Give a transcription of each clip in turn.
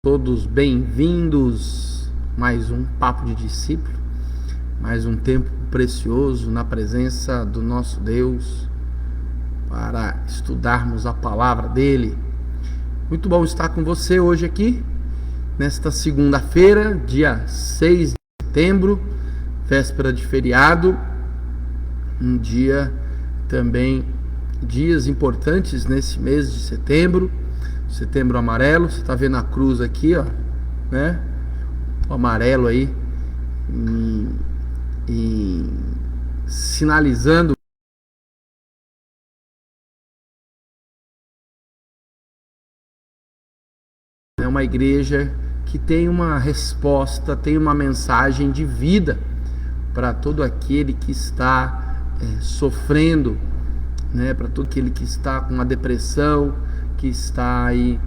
Todos bem-vindos, mais um Papo de Discípulo, mais um tempo precioso na presença do nosso Deus para estudarmos a palavra dele. Muito bom estar com você hoje aqui, nesta segunda-feira, dia 6 de setembro, véspera de feriado, um dia também, dias importantes nesse mês de setembro. Setembro amarelo, você está vendo a cruz aqui, ó, né? O amarelo aí, sinalizando é uma igreja que tem uma resposta, tem uma mensagem de vida para todo aquele que está sofrendo, né? Para todo aquele que está com uma depressão, que está aí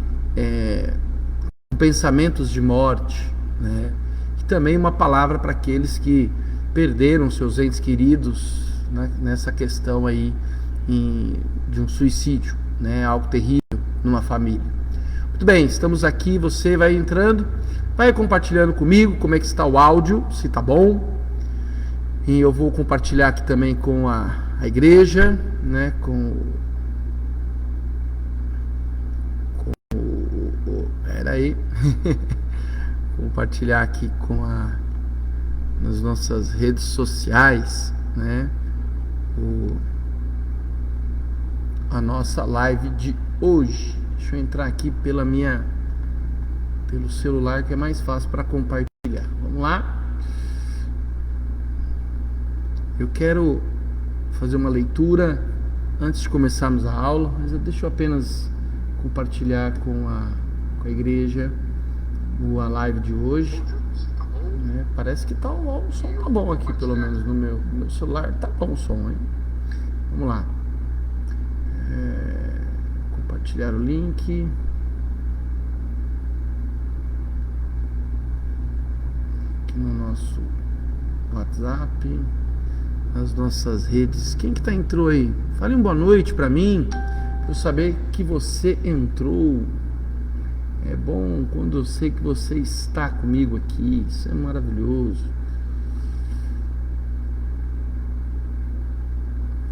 com pensamentos de morte, né? E também uma palavra para aqueles que perderam seus entes queridos, né? Nessa questão aí de um suicídio, né? Algo terrível numa família. Muito bem, estamos aqui, você vai entrando, vai compartilhando comigo como é que está o áudio, se está bom. E eu vou compartilhar aqui também com a igreja, né? Peraí, compartilhar aqui nas nossas redes sociais, né? A nossa live de hoje. Deixa eu entrar aqui pelo celular, que é mais fácil para compartilhar. Vamos lá. Eu quero fazer uma leitura antes de começarmos a aula, mas deixa eu apenas compartilhar com a igreja a live de hoje, né? Parece que o som tá bom aqui, pelo menos no meu celular tá bom o som, hein? Vamos lá, compartilhar o link aqui no nosso WhatsApp, nas nossas redes. Quem que entrou aí? Fale uma boa noite pra mim, pra eu saber que você entrou. É bom quando eu sei que você está comigo aqui, isso é maravilhoso.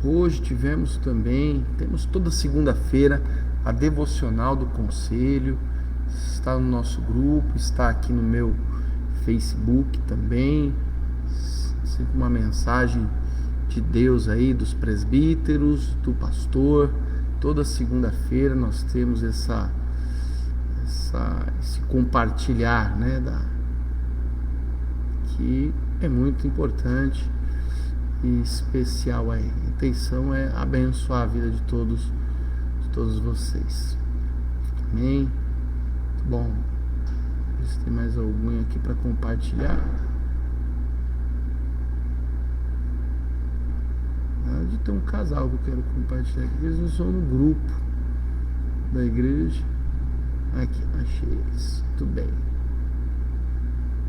Hoje temos toda segunda-feira a devocional do conselho, está no nosso grupo, está aqui no meu Facebook também, sempre uma mensagem de Deus aí, dos presbíteros, do pastor. Toda segunda-feira nós temos esse compartilhar, né, que é muito importante e especial aí. A intenção é abençoar a vida de todos vocês. Amém? Muito bom. Ver se tem mais alguém aqui para compartilhar. De ter um casal que eu quero compartilhar aqui. Eles não são no grupo da igreja. Aqui, achei eles. Muito bem.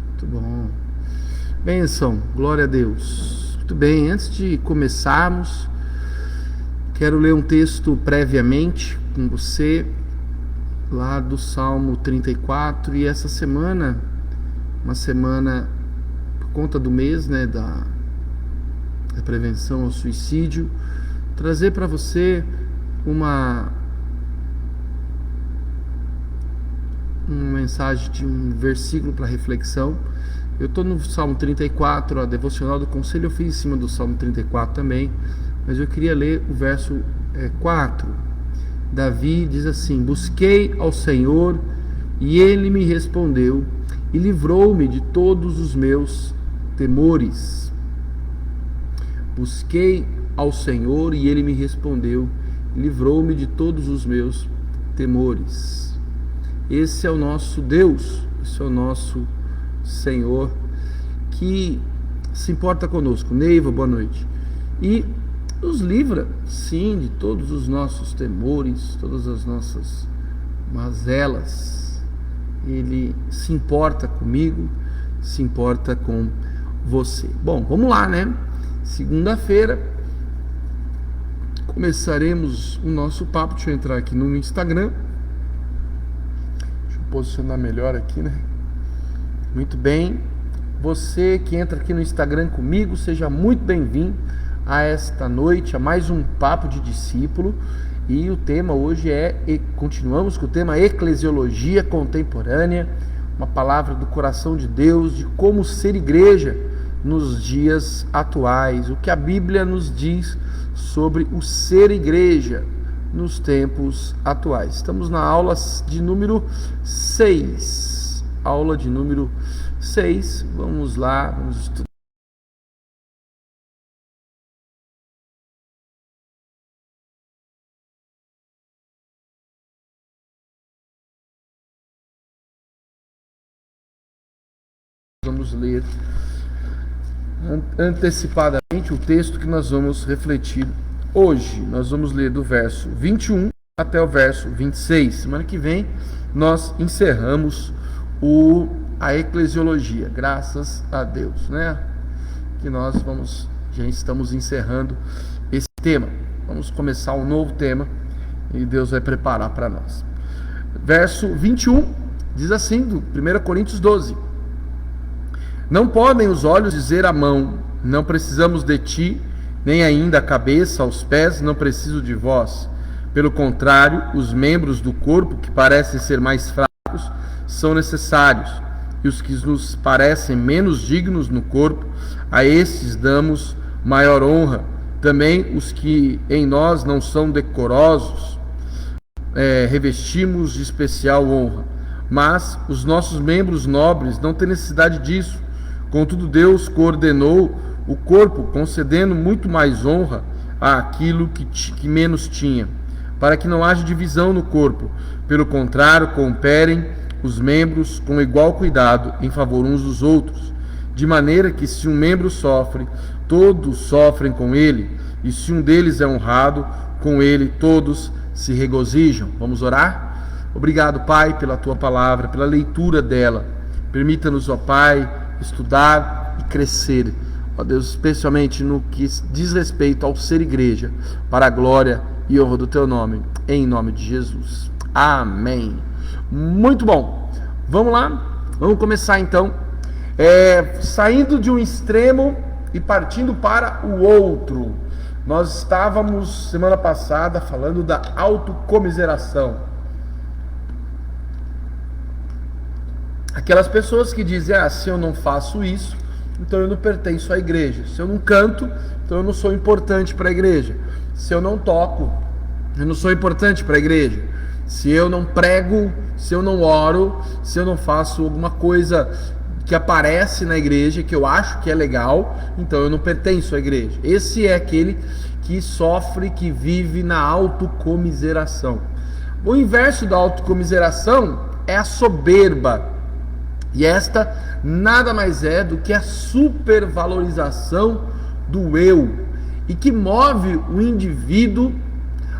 Muito bom. Bênção, glória a Deus. Muito bem, antes de começarmos, quero ler um texto previamente com você, lá do Salmo 34. E essa semana, uma semana por conta do mês, né, da prevenção ao suicídio, trazer para você uma mensagem de um versículo para reflexão. Eu estou no Salmo 34, a devocional do conselho eu fiz em cima do Salmo 34 também, mas eu queria ler o verso 4. Davi diz assim: busquei ao Senhor e ele me respondeu e livrou-me de todos os meus temores. Busquei ao Senhor e ele me respondeu e livrou-me de todos os meus temores. Esse é o nosso Deus, esse é o nosso Senhor, que se importa conosco. Neiva, boa noite. E nos livra, sim, de todos os nossos temores, todas as nossas mazelas. Ele se importa comigo, se importa com você. Bom, vamos lá, né? Segunda-feira começaremos o nosso papo. Deixa eu entrar aqui no Instagram. posicionar melhor aqui, né? Muito bem. Você que entra aqui no Instagram comigo, seja muito bem-vindo a esta noite, a mais um Papo de Discípulo. E o tema hoje continuamos com o tema Eclesiologia Contemporânea, uma palavra do coração de Deus, de como ser igreja nos dias atuais, o que a Bíblia nos diz sobre o ser igreja nos tempos atuais. Estamos na aula de número 6. Aula de número 6. Vamos lá, vamos estudar. Vamos ler antecipadamente o texto que nós vamos refletir hoje. Nós vamos ler do verso 21 até o verso 26. Semana que vem nós encerramos a eclesiologia, graças a Deus, né? Que nós já estamos encerrando esse tema. Vamos começar um novo tema e Deus vai preparar para nós. Verso 21 diz assim, do 1 Coríntios 12: Não podem os olhos dizer à mão, não precisamos de ti, nem ainda a cabeça, aos pés, não preciso de vós. Pelo contrário, os membros do corpo que parecem ser mais fracos são necessários, e os que nos parecem menos dignos no corpo, a estes damos maior honra. Também os que em nós não são decorosos, revestimos de especial honra. Mas os nossos membros nobres não têm necessidade disso. Contudo, Deus coordenou o corpo, concedendo muito mais honra àquilo que menos tinha, para que não haja divisão no corpo. Pelo contrário, cooperem os membros com igual cuidado em favor uns dos outros, de maneira que se um membro sofre, todos sofrem com ele, e se um deles é honrado, com ele todos se regozijam. Vamos orar? Obrigado, Pai, pela tua palavra, pela leitura dela. Permita-nos, ó Pai, estudar e crescer, ó Deus, especialmente no que diz respeito ao ser igreja, para a glória e honra do teu nome, em nome de Jesus. Amém. Muito bom. Vamos lá? Vamos começar então, saindo de um extremo e partindo para o outro. Nós estávamos semana passada falando da autocomiseração. Aquelas pessoas que dizem, se eu não faço isso, então eu não pertenço à igreja. Se eu não canto, então eu não sou importante para a igreja. Se eu não toco, eu não sou importante para a igreja. Se eu não prego, se eu não oro, se eu não faço alguma coisa que aparece na igreja, que eu acho que é legal, então eu não pertenço à igreja. Esse é aquele que sofre, que vive na autocomiseração. O inverso da autocomiseração é a soberba. E esta nada mais é do que a supervalorização do eu, e que move o indivíduo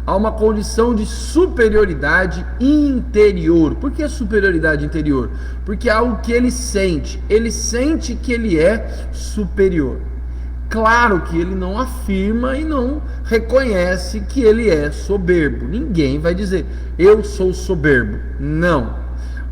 a uma condição de superioridade interior. Por que superioridade interior? Porque é algo que ele sente que ele é superior. Claro que ele não afirma e não reconhece que ele é soberbo. Ninguém vai dizer, eu sou soberbo. Não.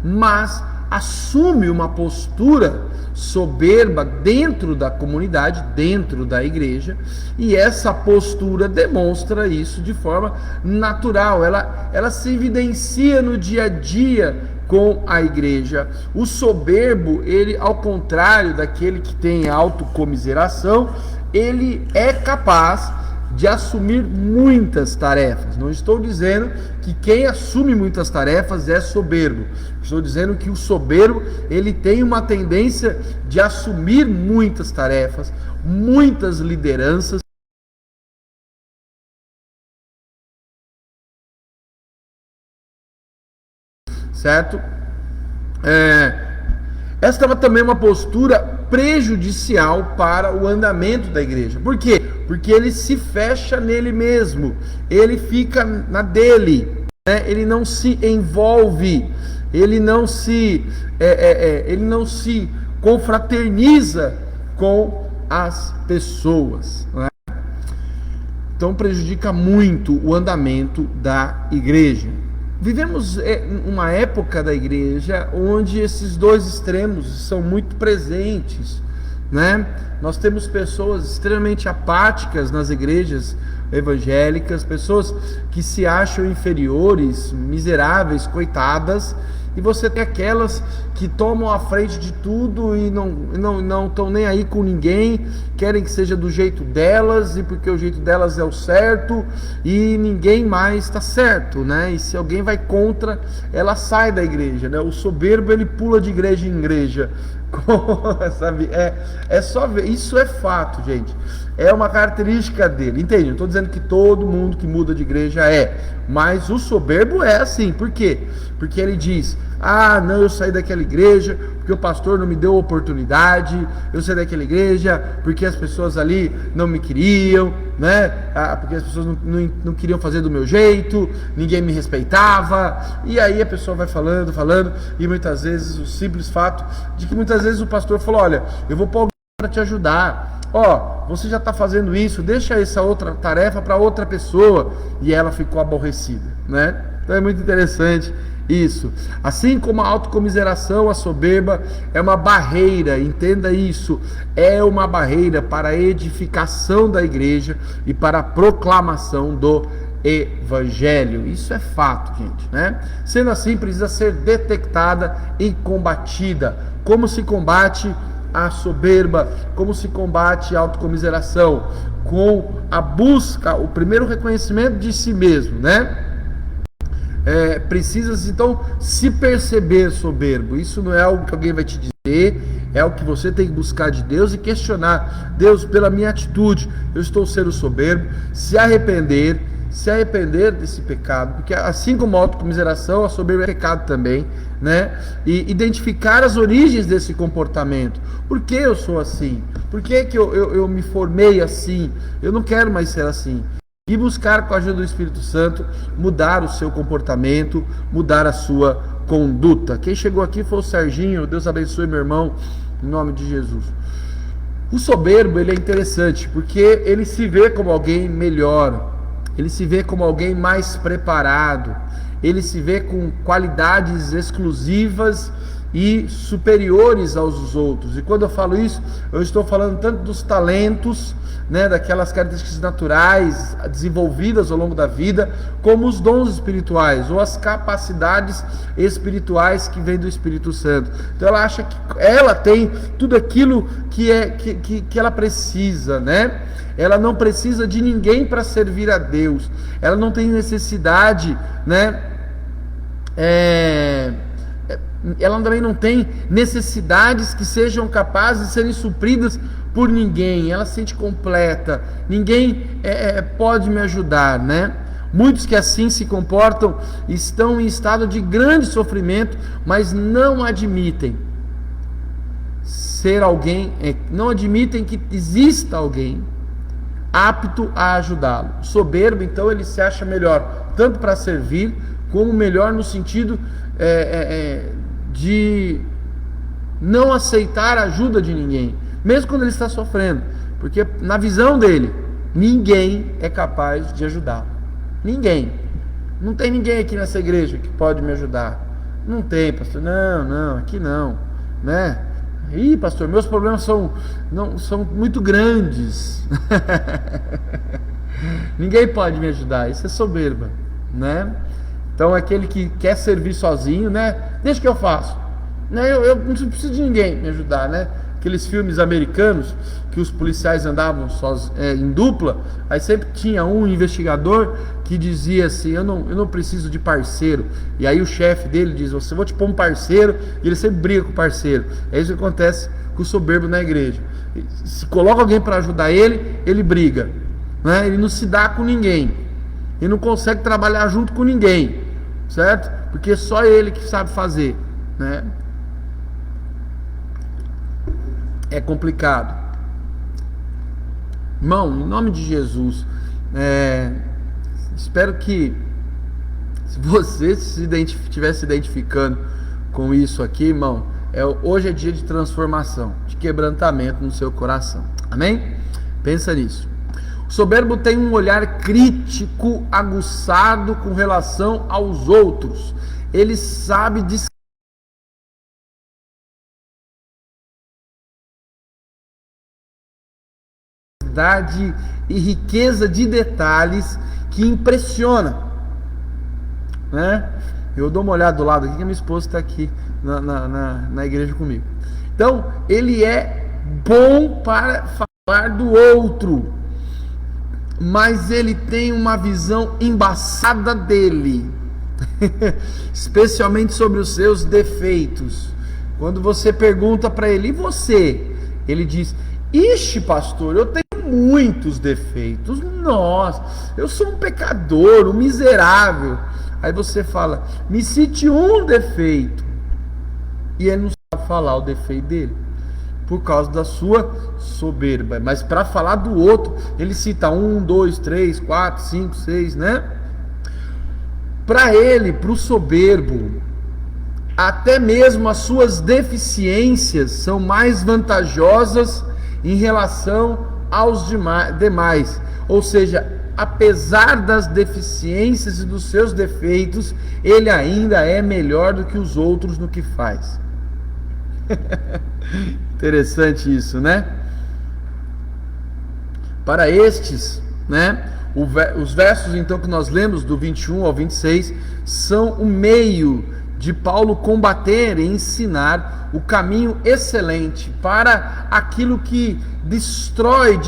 Mas assume uma postura soberba dentro da comunidade, dentro da igreja, e essa postura demonstra isso de forma natural, ela se evidencia no dia a dia com a igreja. O soberbo, ele, ao contrário daquele que tem autocomiseração, ele é capaz de assumir muitas tarefas. Não estou dizendo que quem assume muitas tarefas é soberbo. Estou dizendo que o soberbo, ele tem uma tendência de assumir muitas tarefas, muitas lideranças. Certo? Esta é também uma postura prejudicial para o andamento da igreja. Por quê? Porque ele se fecha nele mesmo, ele fica na dele, né? Ele não se envolve, ele não se confraterniza com as pessoas, né? Então prejudica muito o andamento da igreja. Vivemos uma época da igreja onde esses dois extremos são muito presentes, né? Nós temos pessoas extremamente apáticas nas igrejas evangélicas, pessoas que se acham inferiores, miseráveis, coitadas, e você tem aquelas que tomam a frente de tudo e não estão nem aí com ninguém, querem que seja do jeito delas, e porque o jeito delas é o certo, e ninguém mais está certo, né? E se alguém vai contra, ela sai da igreja, né? O soberbo, ele pula de igreja em igreja, sabe? É só ver, isso é fato, gente. É uma característica dele, entende? Não estou dizendo que todo mundo que muda de igreja mas o soberbo é assim. Por quê? Porque ele diz: ah, não, eu saí daquela igreja porque o pastor não me deu oportunidade, eu saí daquela igreja porque as pessoas ali não me queriam, né? Porque as pessoas não queriam fazer do meu jeito, ninguém me respeitava. E aí a pessoa vai falando, e muitas vezes o simples fato de que muitas vezes o pastor falou: olha, eu vou pôr alguém para te ajudar, você já está fazendo isso, deixa essa outra tarefa para outra pessoa, e ela ficou aborrecida, né? Então é muito interessante isso. Assim como a autocomiseração, a soberba é uma barreira, entenda isso, é uma barreira para a edificação da igreja e para a proclamação do evangelho. Isso é fato, gente, né? Sendo assim, precisa ser detectada e combatida. Como se combate a soberba? Como se combate a autocomiseração? Com a busca, o primeiro reconhecimento de si mesmo, né? Precisas então se perceber soberbo. Isso não é algo que alguém vai te dizer, é o que você tem que buscar de Deus e questionar: Deus, pela minha atitude, eu estou sendo soberbo. Se arrepender desse pecado, porque assim como a autocomiseração, a soberba é pecado também, né? E identificar as origens desse comportamento. Por que eu sou assim? Por que eu me formei assim? Eu não quero mais ser assim. E buscar, com a ajuda do Espírito Santo, mudar o seu comportamento, mudar a sua conduta. Quem chegou aqui foi o Serginho. Deus abençoe, meu irmão, em nome de Jesus. O soberbo, ele é interessante, porque ele se vê como alguém melhor, ele se vê como alguém mais preparado, ele se vê com qualidades exclusivas e superiores aos outros. E quando eu falo isso, eu estou falando tanto dos talentos, né, daquelas características naturais desenvolvidas ao longo da vida, como os dons espirituais ou as capacidades espirituais que vêm do Espírito Santo. Então ela acha que ela tem tudo aquilo que ela precisa, né? Ela não precisa de ninguém para servir a Deus. Ela não tem necessidade, né? Ela também não tem necessidades que sejam capazes de serem supridas por ninguém. Ela se sente completa. Ninguém pode me ajudar, né? Muitos que assim se comportam estão em estado de grande sofrimento, mas não admitem ser alguém, não admitem que exista alguém apto a ajudá-lo. O soberbo, então, ele se acha melhor tanto para servir, como melhor no sentido de não aceitar a ajuda de ninguém, mesmo quando ele está sofrendo, porque na visão dele, ninguém é capaz de ajudá-lo. Não tem ninguém aqui nessa igreja que pode me ajudar. Não tem, pastor. Não, aqui não, né? Ih, pastor, meus problemas são muito grandes. Ninguém pode me ajudar. Isso é soberba, né? Então aquele que quer servir sozinho, né? Deixa que eu faço, né? Eu não preciso de ninguém me ajudar, né? Aqueles filmes americanos que os policiais andavam em dupla, aí sempre tinha um investigador que dizia assim: eu não preciso de parceiro. E aí o chefe dele diz: eu vou te pôr um parceiro, e ele sempre briga com o parceiro. É isso que acontece com o soberbo na igreja. Se coloca alguém para ajudar ele, ele briga, né? Ele não se dá com ninguém, ele não consegue trabalhar junto com ninguém, certo? Porque só ele que sabe fazer, né? É complicado. Irmão, em nome de Jesus, espero que, se você estiver se identificando com isso aqui, irmão, hoje é dia de transformação, de quebrantamento no seu coração. Amém? Pensa nisso. O soberbo tem um olhar crítico, aguçado com relação aos outros. Ele sabe e riqueza de detalhes que impressiona, né? Eu dou uma olhada do lado aqui, que a minha esposa está aqui na igreja comigo. Então, ele é bom para falar do outro, mas ele tem uma visão embaçada dele, especialmente sobre os seus defeitos. Quando você pergunta para ele, e você? Ele diz, ixi, pastor, eu tenho muitos defeitos. Nossa, eu sou um pecador, um miserável. Aí você fala, me cite um defeito. E ele não sabe falar o defeito dele, por causa da sua soberba. Mas para falar do outro, ele cita 1, 2, 3, 4, 5, 6, né? Para ele, para o soberbo, até mesmo as suas deficiências são mais vantajosas em relação aos demais. Ou seja, apesar das deficiências e dos seus defeitos, ele ainda é melhor do que os outros no que faz. Interessante isso, né? Para estes, né, os versos então que nós lemos do 21 ao 26 são o meio de Paulo combater e ensinar o caminho excelente para aquilo que destrói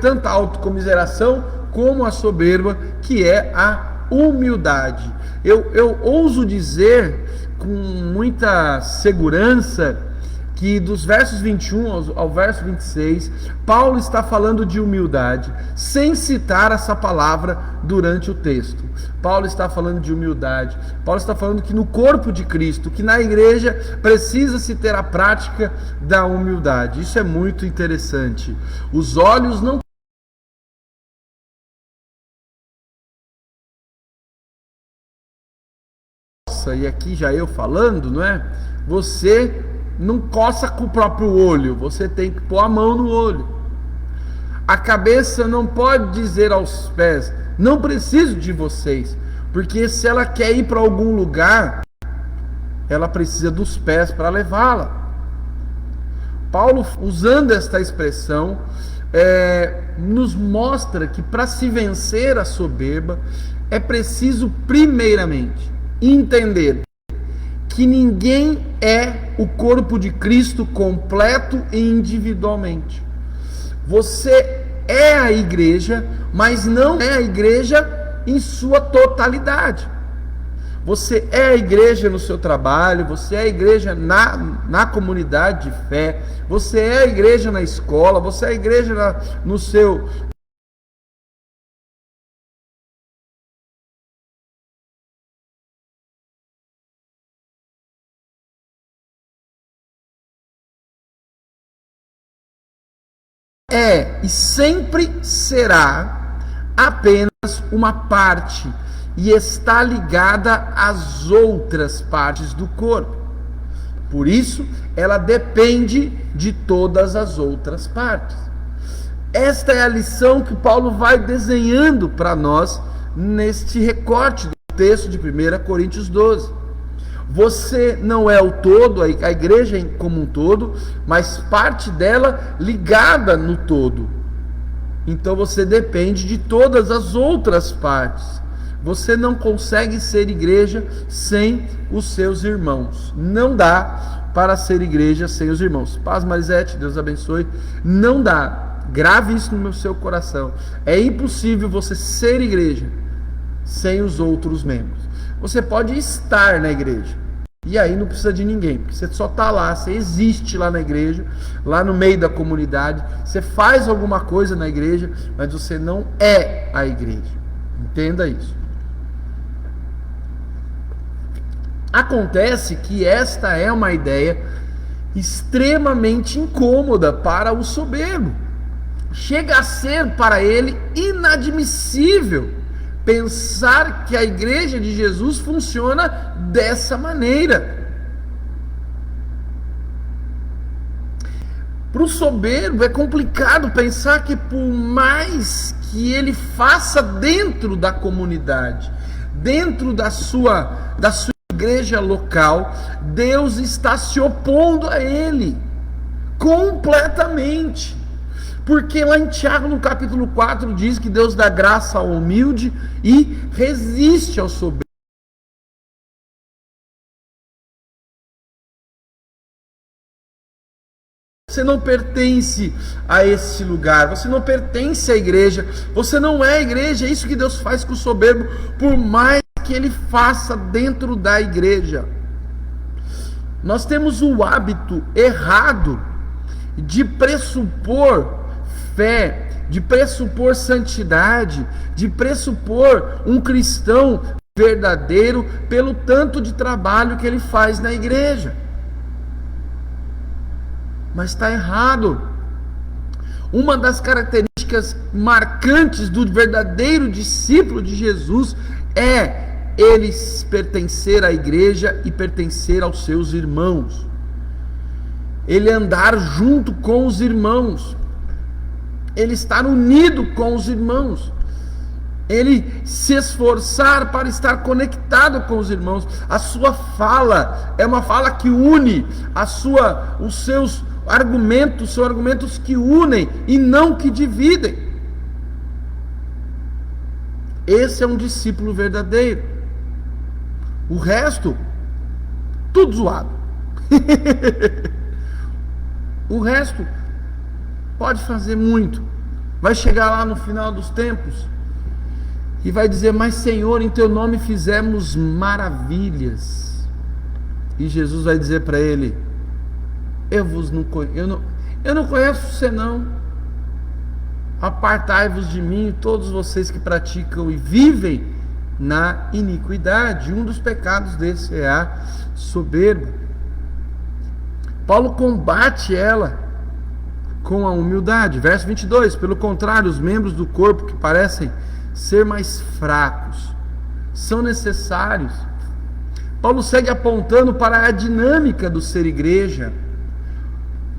tanto a autocomiseração como a soberba, que é a humildade. Eu ouso dizer com muita segurança que dos versos 21 ao verso 26, Paulo está falando de humildade, sem citar essa palavra durante o texto. Paulo está falando de humildade. Paulo está falando que no corpo de Cristo, que na igreja, precisa-se ter a prática da humildade. Isso é muito interessante. Os olhos não... E aqui já eu falando, não é? Você não coça com o próprio olho, você tem que pôr a mão no olho. A cabeça não pode dizer aos pés, não preciso de vocês, porque se ela quer ir para algum lugar, ela precisa dos pés para levá-la. Paulo, usando esta expressão, nos mostra que para se vencer a soberba, é preciso primeiramente entender que ninguém é o corpo de Cristo completo e individualmente. Você é a igreja, mas não é a igreja em sua totalidade. Você é a igreja no seu trabalho, você é a igreja na comunidade de fé, você é a igreja na escola, você é a igreja no seu... e sempre será apenas uma parte e está ligada às outras partes do corpo. Por isso, ela depende de todas as outras partes. Esta é a lição que Paulo vai desenhando para nós neste recorte do texto de 1 Coríntios 12. Você não é o todo, a igreja como um todo, mas parte dela ligada no todo. Então você depende de todas as outras partes. Você não consegue ser igreja sem os seus irmãos. Não dá para ser igreja sem os irmãos. Paz, Marisete, Deus abençoe. Não dá. Grave isso no seu coração. É impossível você ser igreja sem os outros membros. Você pode estar na igreja, e aí não precisa de ninguém, porque você só está lá, você existe lá na igreja, lá no meio da comunidade, você faz alguma coisa na igreja, mas você não é a igreja. Entenda isso. Acontece que esta é uma ideia extremamente incômoda para o soberbo. Chega a ser para ele inadmissível pensar que a igreja de Jesus funciona dessa maneira. Para o soberbo é complicado pensar que, por mais que ele faça dentro da comunidade, dentro da sua igreja local, Deus está se opondo a ele completamente. Porque lá em Tiago, no capítulo 4, diz que Deus dá graça ao humilde e resiste ao soberbo. Você não pertence a esse lugar, você não pertence à igreja, você não é a igreja. É isso que Deus faz com o soberbo, por mais que ele faça dentro da igreja. Nós temos o hábito errado de pressupor fé, de pressupor santidade, de pressupor um cristão verdadeiro pelo tanto de trabalho que ele faz na igreja. Mas está errado. Uma das características marcantes do verdadeiro discípulo de Jesus é ele pertencer à igreja e pertencer aos seus irmãos. Ele andar junto com os irmãos. Ele estar unido com os irmãos. Ele se esforçar para estar conectado com os irmãos. A sua fala é uma fala que une os seus argumentos, são argumentos que unem e não que dividem. Esse é um discípulo verdadeiro. O resto, tudo zoado. O resto pode fazer muito. Vai chegar lá no final dos tempos e vai dizer: mas Senhor, em teu nome fizemos maravilhas. E Jesus vai dizer para ele: eu não conheço você não. Apartai-vos de mim, todos vocês que praticam e vivem na iniquidade. Um dos pecados desse é a soberba. Paulo combate ela com a humildade. Verso 22: pelo contrário, os membros do corpo que parecem ser mais fracos são necessários. Paulo segue apontando para a dinâmica do ser igreja.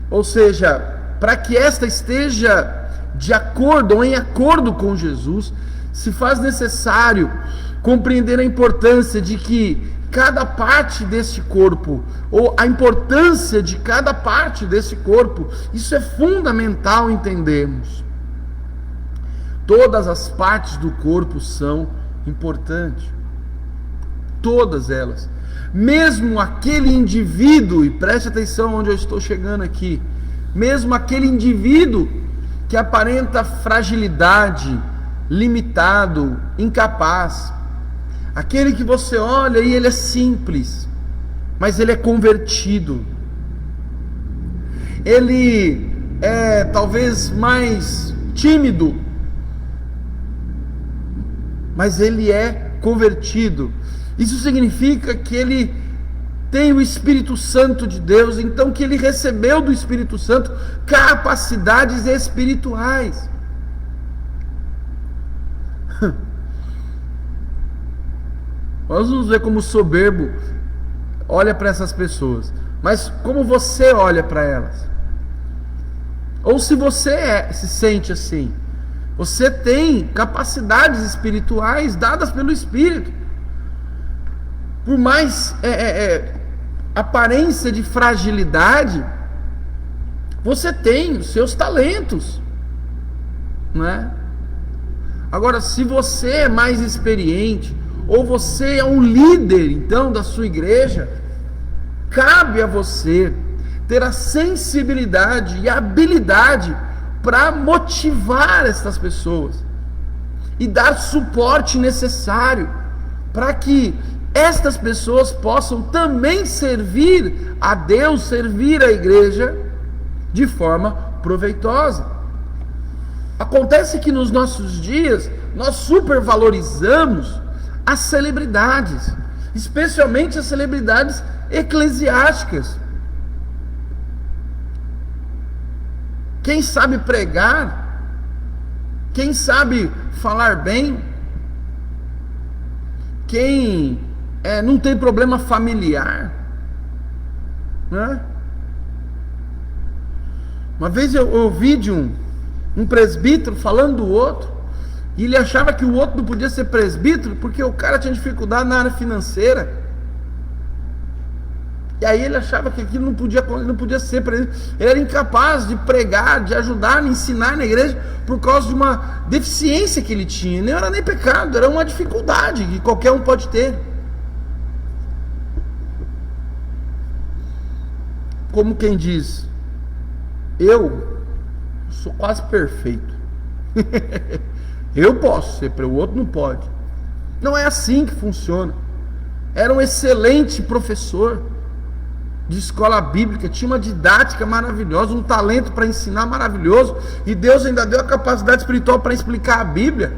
Ou seja, para que esta esteja de acordo ou em acordo com Jesus, se faz necessário compreender a importância de que cada parte deste corpo, ou a importância de cada parte desse corpo, isso é fundamental entendermos. Todas as partes do corpo são importantes. Todas elas. Mesmo aquele indivíduo, e preste atenção onde eu estou chegando aqui, mesmo aquele indivíduo que aparenta fragilidade, limitado, incapaz, aquele que você olha e ele é simples, mas ele é convertido, ele é talvez mais tímido, mas ele é convertido. Isso significa que ele tem o Espírito Santo de Deus, então que ele recebeu do Espírito Santo capacidades espirituais. Nós vamos ver como o soberbo olha para essas pessoas, mas como você olha para elas? Ou se você se sente assim, você tem capacidades espirituais dadas pelo Espírito. Por mais aparência de fragilidade, você tem os seus talentos, não é? Agora, se você é mais experiente, ou você é um líder, então, da sua igreja, cabe a você ter a sensibilidade e a habilidade para motivar essas pessoas e dar suporte necessário para que estas pessoas possam também servir a Deus, servir a igreja de forma proveitosa. Acontece que nos nossos dias nós supervalorizamos as celebridades, especialmente as celebridades eclesiásticas. Quem sabe pregar, quem sabe falar bem, quem não tem problema familiar, né? Uma vez eu ouvi de um presbítero falando do outro, e ele achava que o outro não podia ser presbítero porque o cara tinha dificuldade na área financeira. E aí ele achava que aquilo não podia ser presbítero. Ele era incapaz de pregar, de ajudar, de ensinar na igreja por causa de uma deficiência que ele tinha. Não era nem pecado, era uma dificuldade que qualquer um pode ter. Como quem diz, eu sou quase perfeito. Eu posso ser, o outro não pode. Não é assim que funciona. Era um excelente professor de escola bíblica, tinha uma didática maravilhosa, um talento para ensinar maravilhoso, e Deus ainda deu a capacidade espiritual para explicar a Bíblia.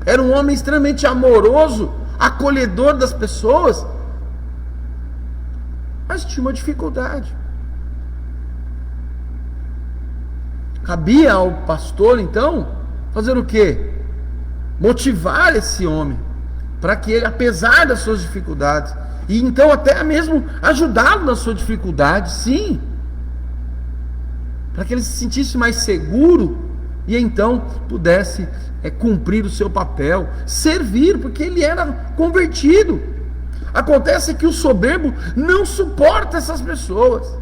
Era um homem extremamente amoroso, acolhedor das pessoas, mas tinha uma dificuldade. Cabia ao pastor, então, fazer o quê? Motivar esse homem, para que ele, apesar das suas dificuldades, e então até mesmo ajudá-lo na sua dificuldade, sim, para que ele se sentisse mais seguro, e então pudesse cumprir o seu papel, servir, porque ele era convertido. Acontece que o soberbo não suporta essas pessoas.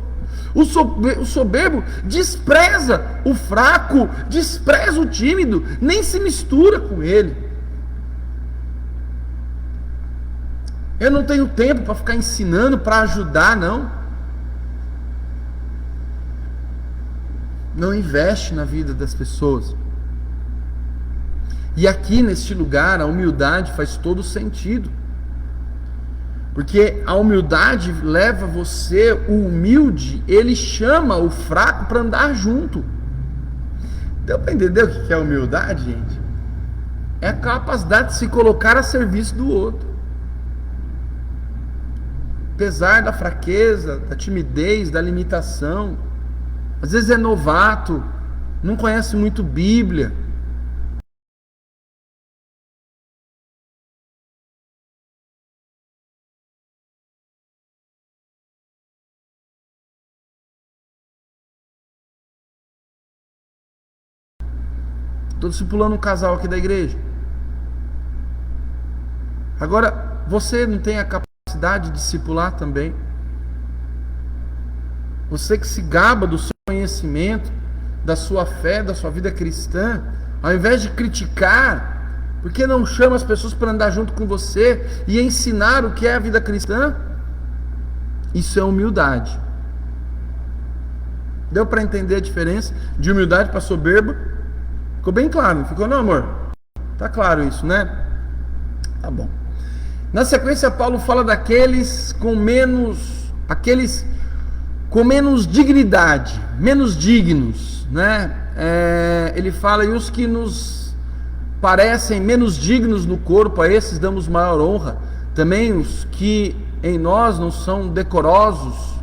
O soberbo despreza o fraco, despreza o tímido, nem se mistura com ele. Eu não tenho tempo para ficar ensinando, para ajudar, não. Não investe na vida das pessoas. E aqui neste lugar a humildade faz todo sentido. Porque a humildade leva você, o humilde, ele chama o fraco para andar junto. Deu para entender o que é humildade, gente? É a capacidade de se colocar a serviço do outro. Apesar da fraqueza, da timidez, da limitação. Às vezes é novato, não conhece muito Bíblia. Estou discipulando um casal aqui da igreja. Agora, você não tem a capacidade de discipular também? Você que se gaba do seu conhecimento, da sua fé, da sua vida cristã, ao invés de criticar, por que não chama as pessoas para andar junto com você e ensinar o que é a vida cristã? Isso é humildade. Deu para entender a diferença de humildade para soberba? Ficou bem claro, não ficou não, amor? Tá claro isso, né? Tá bom. Na sequência, Paulo fala daqueles com menos dignidade, menos dignos, né? Ele fala, e os que nos parecem menos dignos no corpo, a esses damos maior honra. Também os que em nós não são decorosos,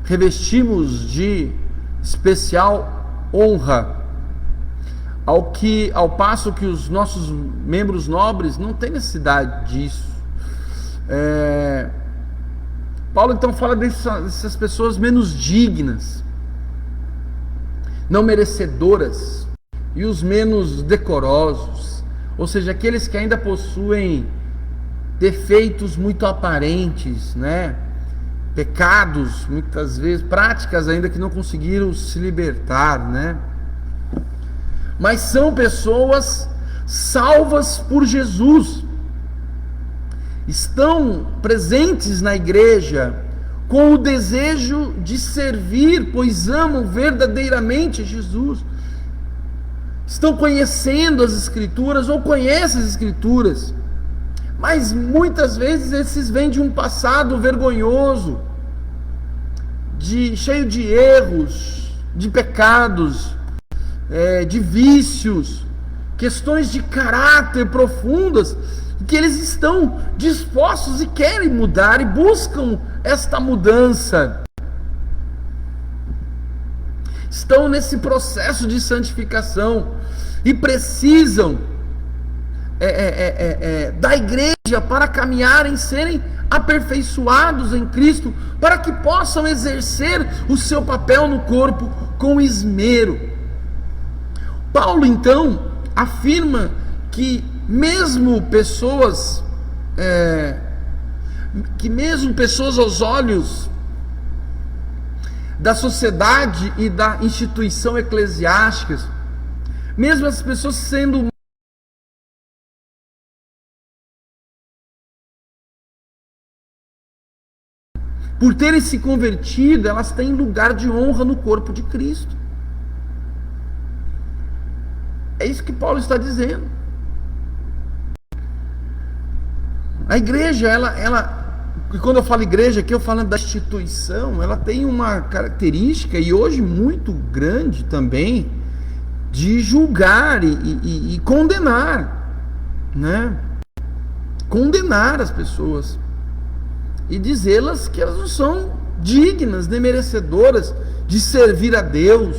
revestimos de especial honra. Ao passo que os nossos membros nobres não têm necessidade disso. Paulo então fala dessas pessoas menos dignas, não merecedoras, e os menos decorosos, ou seja, aqueles que ainda possuem defeitos muito aparentes, né? Pecados, muitas vezes, práticas ainda que não conseguiram se libertar, né? Mas são pessoas salvas por Jesus, estão presentes na igreja com o desejo de servir, pois amam verdadeiramente Jesus, estão conhecendo as Escrituras ou conhecem as Escrituras, mas muitas vezes esses vêm de um passado vergonhoso, cheio de erros, de pecados, de vícios, questões de caráter profundas, que eles estão dispostos e querem mudar e buscam esta mudança. Estão nesse processo de santificação e precisam da igreja para caminharem, serem aperfeiçoados em Cristo, para que possam exercer o seu papel no corpo com esmero. Paulo então afirma que mesmo pessoas aos olhos da sociedade e da instituição eclesiástica, mesmo as pessoas sendo por terem se convertido, elas têm lugar de honra no corpo de Cristo. É isso que Paulo está dizendo. A igreja, e quando eu falo igreja aqui, eu falo da instituição, ela tem uma característica, e hoje muito grande também, de julgar e condenar, né? Condenar as pessoas e dizê-las que elas não são dignas, nem merecedoras de servir a Deus,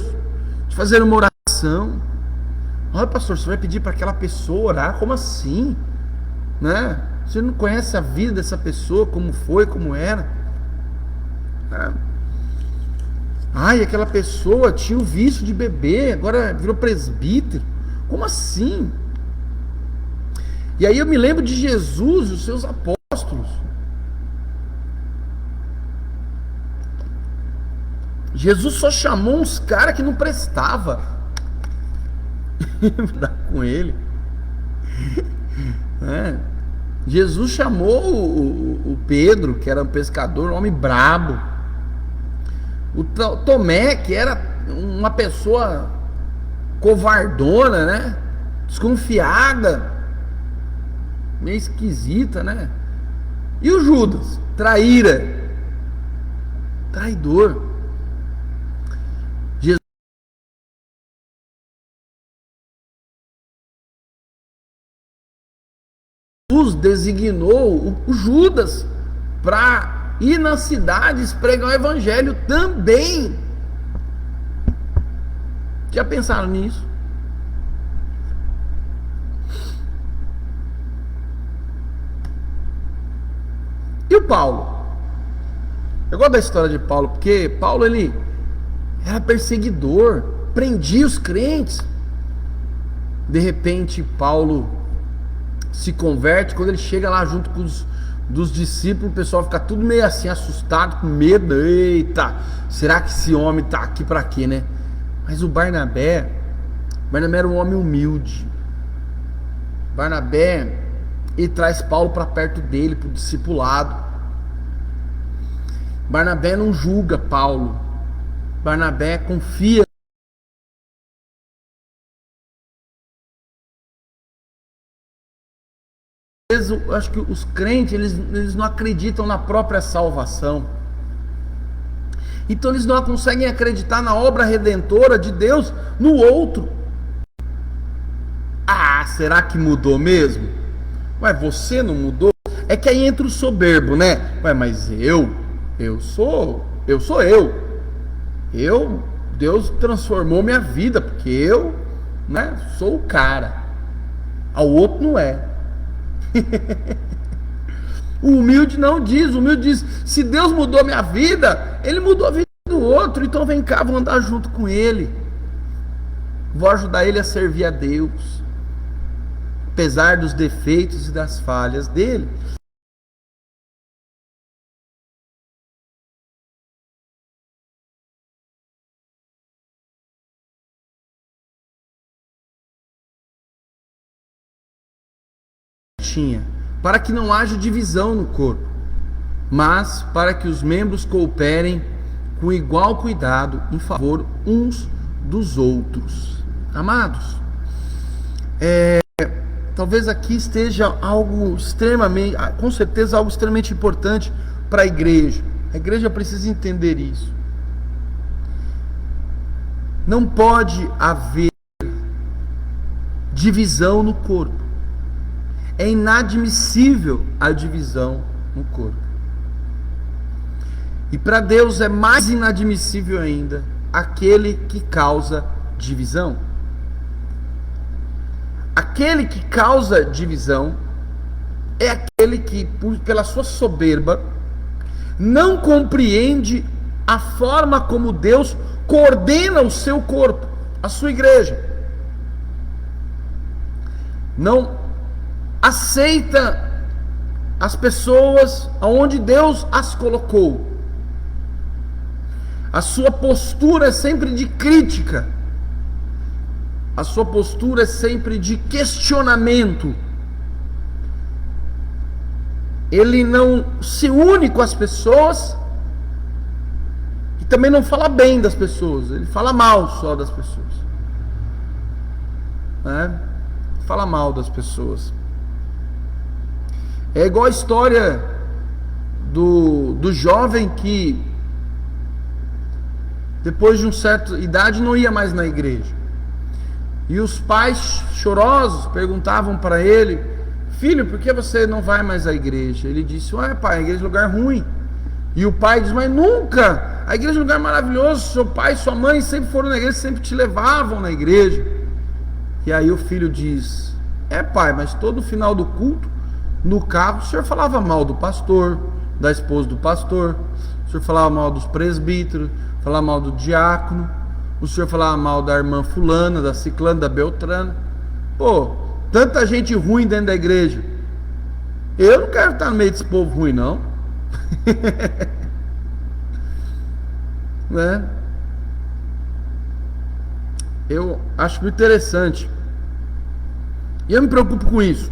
de fazer uma oração. Olha, pastor, você vai pedir para aquela pessoa orar? Como assim? Né? Você não conhece a vida dessa pessoa, como foi, como era. Né? Ai, aquela pessoa tinha o vício de beber, agora virou presbítero. Como assim? E aí eu me lembro de Jesus e os seus apóstolos. Jesus só chamou uns caras que não prestava com ele. Jesus chamou o Pedro, que era um pescador, um homem brabo. O Tomé, que era uma pessoa covardona, né? Desconfiada, meio esquisita, né? E o Judas, traidor. Jesus designou o Judas para ir nas cidades pregar o evangelho também. Já pensaram nisso? E o Paulo? Eu gosto da história de Paulo, porque Paulo, ele era perseguidor, prendia os crentes. De repente Paulo se converte. Quando ele chega lá junto com dos discípulos, o pessoal fica tudo meio assim, assustado, com medo. Eita, será que esse homem está aqui para quê, né? Mas o Barnabé era um homem humilde. Barnabé, ele traz Paulo para perto dele, para o discipulado. Barnabé não julga Paulo. Barnabé confia. Eu acho que os crentes, eles não acreditam na própria salvação. Então eles não conseguem acreditar na obra redentora de Deus no outro. Ah, será que mudou mesmo? Ué, você não mudou? É que aí entra o soberbo, né? Ué, mas eu sou eu. Deus transformou minha vida, porque eu, né, sou o cara. O outro não é. O humilde não diz. O humilde diz: se Deus mudou minha vida, Ele mudou a vida do outro. Então vem cá, vou andar junto com ele, vou ajudar ele a servir a Deus, apesar dos defeitos e das falhas dele. Para que não haja divisão no corpo, mas para que os membros cooperem com igual cuidado em favor uns dos outros. Amados, talvez aqui esteja algo extremamente, com certeza algo extremamente importante para a igreja. A igreja precisa entender isso. Não pode haver divisão no corpo. É inadmissível a divisão no corpo. E para Deus é mais inadmissível ainda aquele que causa divisão. Aquele que causa divisão é aquele que, pela sua soberba, não compreende a forma como Deus coordena o seu corpo, a sua igreja. Não aceita as pessoas aonde Deus as colocou. A sua postura é sempre de crítica. A sua postura é sempre de questionamento. Ele não se une com as pessoas e também não fala bem das pessoas. Ele fala mal só das pessoas, né? Fala mal das pessoas. É igual a história do jovem que depois de uma certa idade não ia mais na igreja. E os pais chorosos perguntavam para ele: filho, por que você não vai mais à igreja? Ele disse: ué pai, a igreja é um lugar ruim. E o pai diz: mas nunca, a igreja é um lugar maravilhoso, seu pai e sua mãe sempre foram na igreja, sempre te levavam na igreja. E aí o filho diz: é pai, mas todo final do culto, no carro, o senhor falava mal do pastor, da esposa do pastor, o senhor falava mal dos presbíteros, falava mal do diácono, o senhor falava mal da irmã fulana, da ciclana, da beltrana. Pô, tanta gente ruim dentro da igreja, eu não quero estar no meio desse povo ruim não. Né? Eu acho muito interessante e eu me preocupo com isso.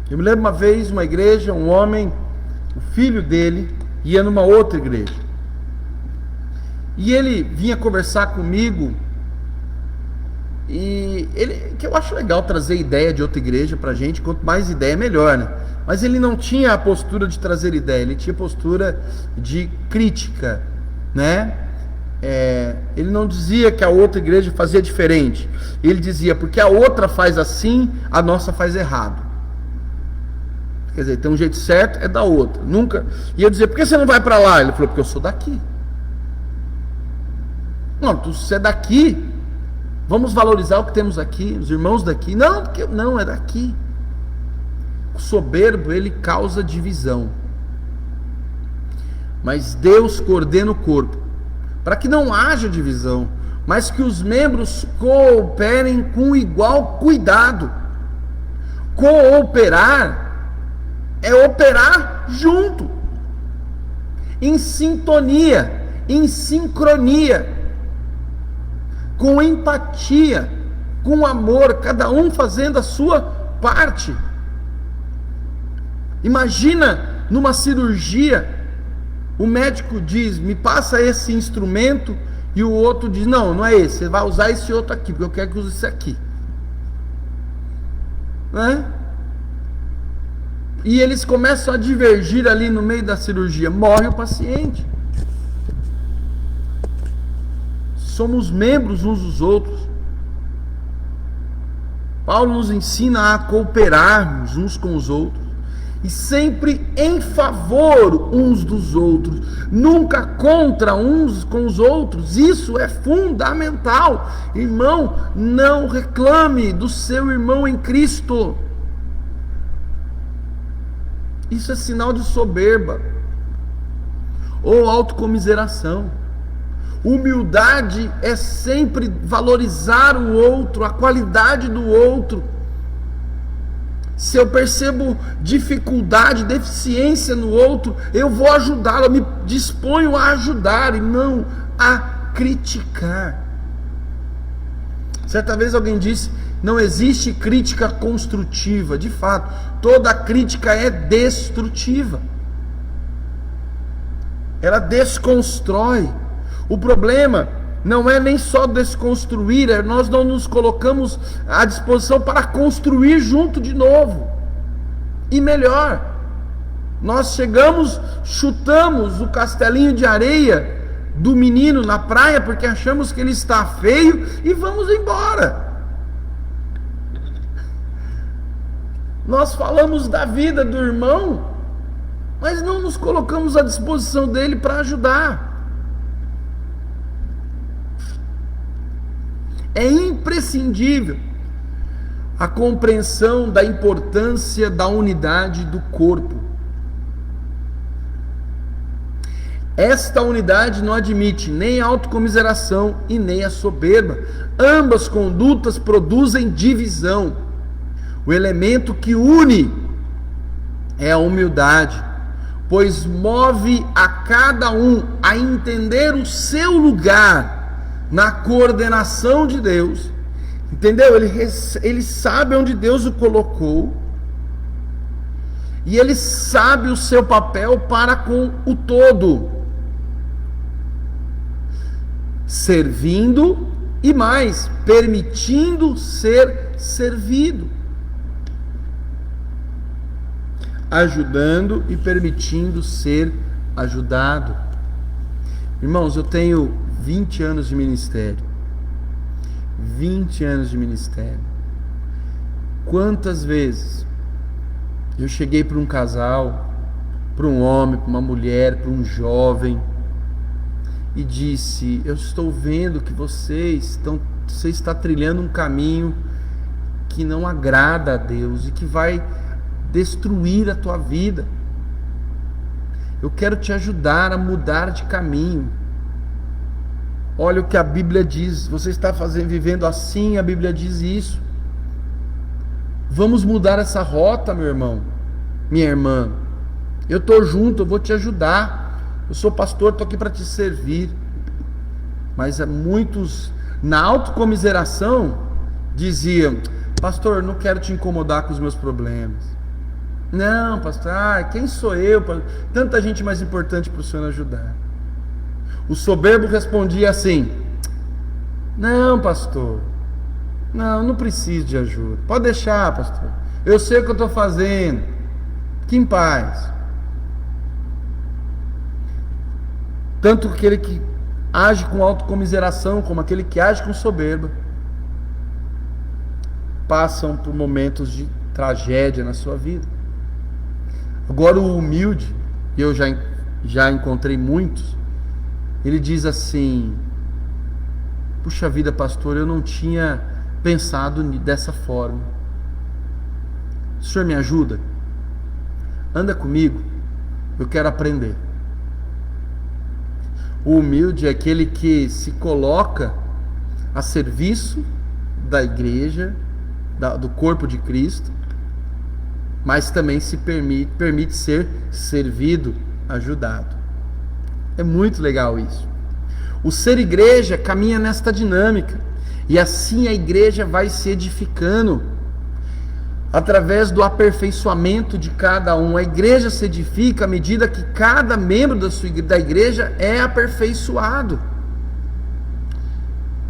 Eu me lembro uma vez, uma igreja, um homem, o filho dele ia numa outra igreja e ele vinha conversar comigo. E ele, que eu acho legal trazer ideia de outra igreja pra gente, quanto mais ideia melhor, né? Mas ele não tinha a postura de trazer ideia, ele tinha postura de crítica, né? Ele não dizia que a outra igreja fazia diferente, ele dizia: porque a outra faz assim, a nossa faz errado. Quer dizer, tem um jeito certo, é da outra. Nunca. E eu dizia: por que você não vai pra lá? Ele falou: porque eu sou daqui. Não, você é daqui, vamos valorizar o que temos aqui, os irmãos daqui. Não, porque não, é daqui. O soberbo, ele causa divisão. Mas Deus coordena o corpo para que não haja divisão, mas que os membros cooperem com igual cuidado. Cooperar é operar junto, em sintonia, em sincronia, com empatia, com amor, cada um fazendo a sua parte. Imagina numa cirurgia, o médico diz: me passa esse instrumento, e o outro diz: não, não é esse, você vai usar esse outro aqui, porque eu quero que use esse aqui, né? E eles começam a divergir ali no meio da cirurgia, morre o paciente. Somos membros uns dos outros. Paulo nos ensina a cooperarmos uns com os outros, e sempre em favor uns dos outros, nunca contra uns com os outros. Isso é fundamental. Irmão, não reclame do seu irmão em Cristo. Isso é sinal de soberba ou autocomiseração. Humildade é sempre valorizar o outro, a qualidade do outro. Se eu percebo dificuldade, deficiência no outro, eu vou ajudá-lo, eu me disponho a ajudar e não a criticar. Certa vez alguém disse: não existe crítica construtiva. De fato, toda crítica é destrutiva. Ela desconstrói. O problema não é nem só desconstruir, nós não nos colocamos à disposição para construir junto de novo. E melhor, nós chegamos, chutamos o castelinho de areia do menino na praia porque achamos que ele está feio e vamos embora. Nós falamos da vida do irmão, mas não nos colocamos à disposição dele para ajudar. É imprescindível a compreensão da importância da unidade do corpo. Esta unidade não admite nem a autocomiseração e nem a soberba. Ambas condutas produzem divisão. O elemento que une é a humildade, pois move a cada um a entender o seu lugar na coordenação de Deus. Entendeu? Ele sabe onde Deus o colocou e ele sabe o seu papel para com o todo, servindo e mais, permitindo ser servido, ajudando e permitindo ser ajudado. Irmãos, eu tenho 20 anos de ministério. 20 anos de ministério. Quantas vezes eu cheguei para um casal, para um homem, para uma mulher, para um jovem, e disse: eu estou vendo que você está trilhando um caminho que não agrada a Deus e que vai destruir a tua vida. Eu quero te ajudar a mudar de caminho. Olha o que a Bíblia diz. Você está vivendo assim, a Bíblia diz isso. Vamos mudar essa rota, meu irmão, minha irmã. Eu estou junto, eu vou te ajudar. Eu sou pastor, estou aqui para te servir. Mas muitos, na autocomiseração, diziam: pastor, não quero te incomodar com os meus problemas. Não, pastor, quem sou eu? Tanta gente mais importante para o senhor ajudar. O soberbo respondia assim: não, pastor, não preciso de ajuda. Pode deixar, pastor. Eu sei o que eu estou fazendo. Fique em paz. Tanto aquele que age com autocomiseração como aquele que age com soberba passam por momentos de tragédia na sua vida. Agora o humilde, e eu já encontrei muitos, ele diz assim: puxa vida, pastor, eu não tinha pensado dessa forma. O senhor me ajuda? Anda comigo, eu quero aprender. O humilde é aquele que se coloca a serviço da igreja, do corpo de Cristo, mas também se permite ser servido, ajudado. É muito legal isso. O ser igreja caminha nesta dinâmica, e assim a igreja vai se edificando através do aperfeiçoamento de cada um. A igreja se edifica à medida que cada membro da igreja é aperfeiçoado,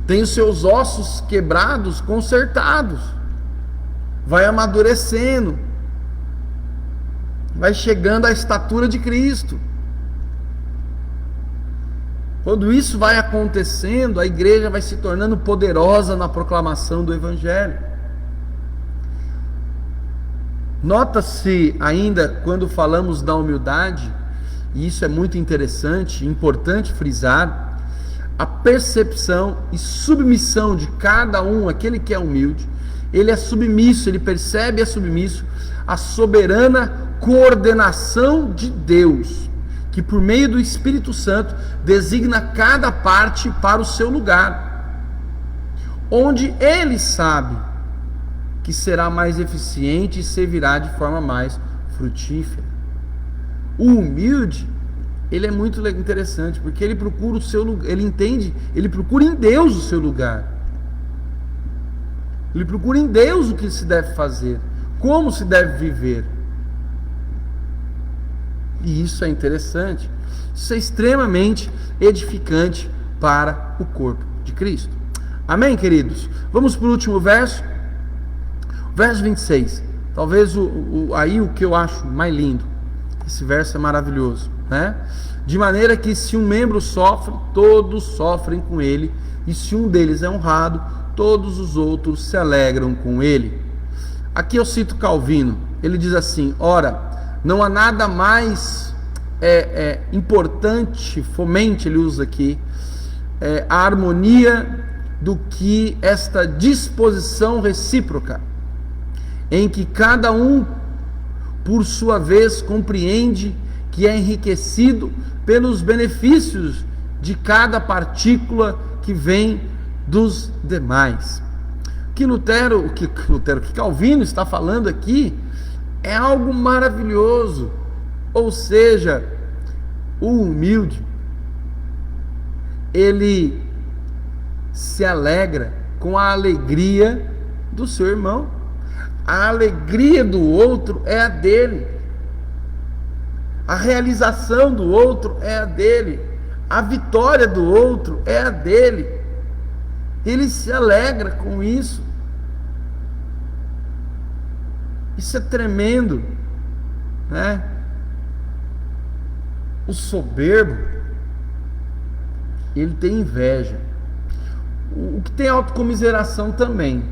tem os seus ossos quebrados consertados, vai amadurecendo, vai chegando à estatura de Cristo. Quando isso vai acontecendo, a igreja vai se tornando poderosa na proclamação do Evangelho. Nota-se ainda, quando falamos da humildade, e isso é muito interessante, importante frisar, a percepção e submissão de cada um. Aquele que é humilde, ele é submisso, ele percebe, é submisso à soberana coordenação de Deus, que por meio do Espírito Santo designa cada parte para o seu lugar, onde ele sabe que será mais eficiente e servirá de forma mais frutífera. O humilde, ele é muito interessante, porque ele procura o seu lugar, ele entende, ele procura em Deus o seu lugar. Ele procura em Deus o que se deve fazer, como se deve viver. E isso é interessante. Isso é extremamente edificante para o corpo de Cristo. Amém, queridos? Vamos para o último verso. Verso 26. Talvez aí o que eu acho mais lindo. Esse verso é maravilhoso, né? De maneira que se um membro sofre, todos sofrem com ele. E se um deles é honrado, todos os outros se alegram com ele. Aqui eu cito Calvino. Ele diz assim: ora, não há nada mais importante, fomente, ele usa aqui, a harmonia do que esta disposição recíproca. em que cada um, por sua vez, compreende que é enriquecido pelos benefícios de cada partícula que vem dos demais. O que Calvino está falando aqui é algo maravilhoso. Ou seja, o humilde, ele se alegra com a alegria do seu irmão. A alegria do outro é a dele. A realização do outro é a dele. A vitória do outro é a dele. Ele se alegra com isso. Isso é tremendo, né? O soberbo, ele tem inveja. O que tem autocomiseração também,